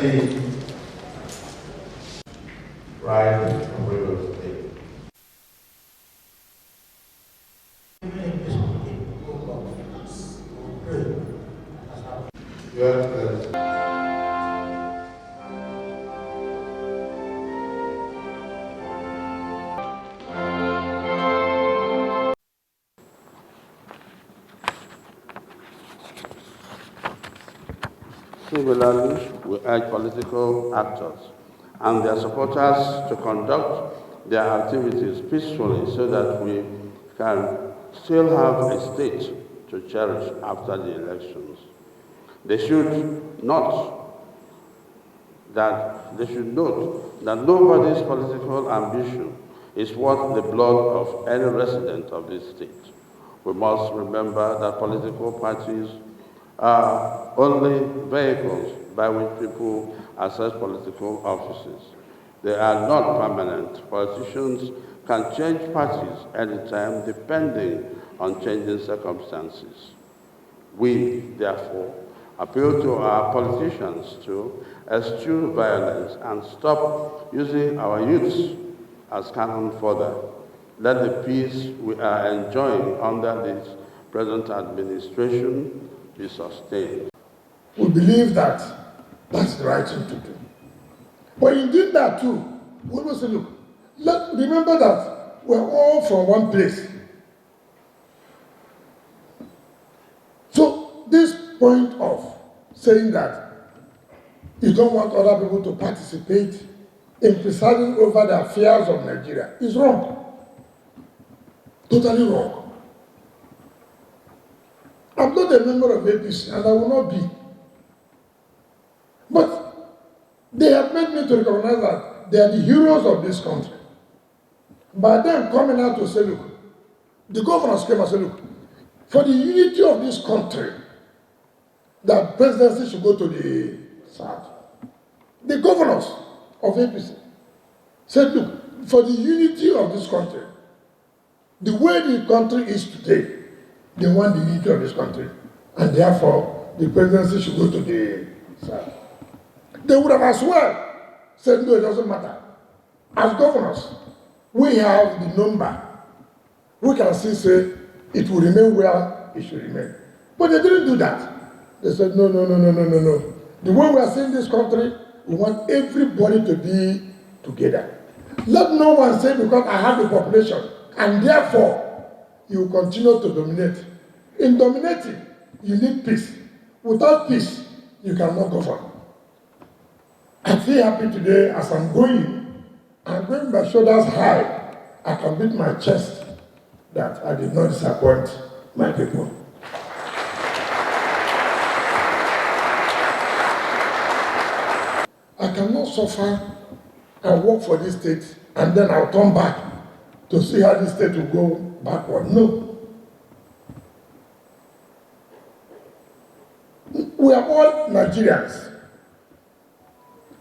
State, right from Lagos State. Your Excellency. Similarly, we urge political actors and their supporters to conduct their activities peacefully so that we can still have a state to cherish after the elections. They should note that nobody's political ambition is worth the blood of any resident of this state. We must remember that political parties are only vehicles by which people access political offices. They are not permanent. Politicians can change parties anytime depending on changing circumstances. We, therefore, appeal to our politicians to eschew violence and stop using our youths as cannon fodder. Let the peace we are enjoying under this present administration be sustained. We believe that that's the right thing to do. But in doing that too, we always say, look, remember that we're all from one place. So this point of saying that you don't want other people to participate in presiding over the affairs of Nigeria is wrong. Totally wrong. I'm not a member of APC and I will not be. But they have made me to recognize that they are the heroes of this country. By them coming out to say, look, the governors came and said, look, for the unity of this country, that presidency should go to the South. The governors of APC said, look, for the unity of this country, the way the country is today, they want the unity of this country. And therefore, the presidency should go to the South. They would have as well said, no, it doesn't matter. As governors, we have the number. We can still say it will remain where it should remain. But they didn't do that. They said, no. The way we are seeing this country, we want everybody to be together. Let no one say, because I have the population, and therefore, you continue to dominate. In dominating, you need peace. Without peace, you cannot govern. I feel happy today as I'm going my shoulders high. I can beat my chest that I did not disappoint my people. I cannot suffer and work for this state and then I'll turn back to see how this state will go backward. No. We are all Nigerians.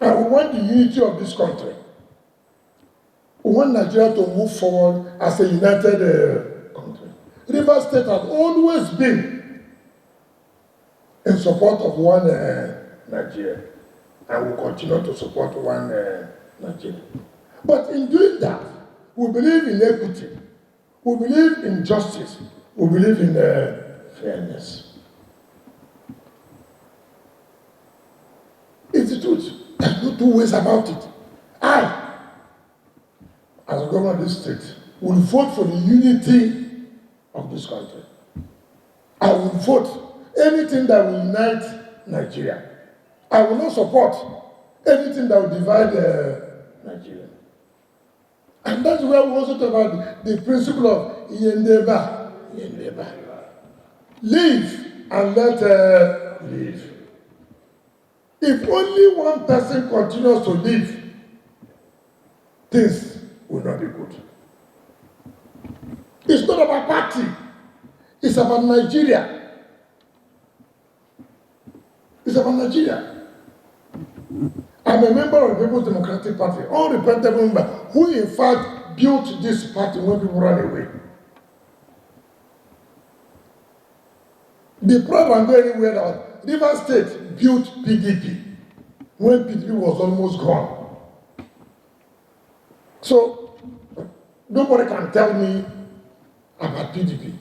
And we want the unity of this country. We want Nigeria to move forward as a united country. Rivers State has always been in support of one Nigeria. And we continue to support one Nigeria. But in doing that, we believe in equity. We believe in justice. We believe in fairness. It's the truth. There's no two ways about it. I, as a governor of this state, will vote for the unity of this country. I will vote anything that will unite Nigeria. I will not support anything that will divide Nigeria. And that's where we also talk about the principle of Yendeba. Live and let live. If only one person continues to live, things will not be good. It's not about party. It's about Nigeria. It's about Nigeria. I'm a member of the People's Democratic Party, unrepentant member, who in fact built this party when people ran away. Be proud and go anywhere else. Rivers State built PDP. when PDP was almost gone. So, nobody can tell me about PDP.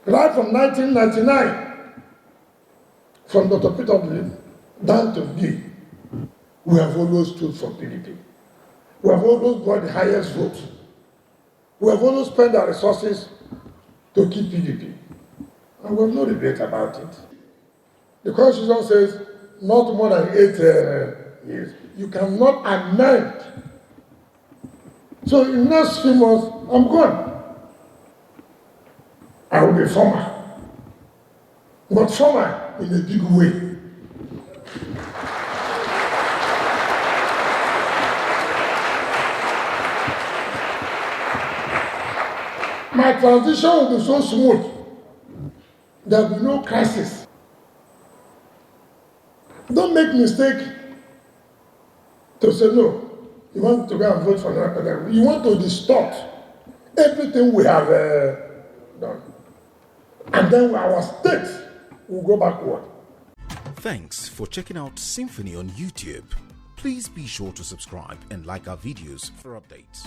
Right from 1999, from Dr. Peter Obi down to me, we have always stood for PDP. We have always got the highest vote. We have always spent our resources to keep PDP. And we have no debate about it. The Constitution says not more than 8 years. You cannot amend. So in the next few months, I'm gone. I will be former. But former in a big way. My transition will be so smooth. There will be no crisis. Don't make mistake to say no. You want to go and vote for another. You want to distort everything we have done. And then our state will go backward. Thanks for checking out SYMFONI on YouTube. Please be sure to subscribe and like our videos for updates.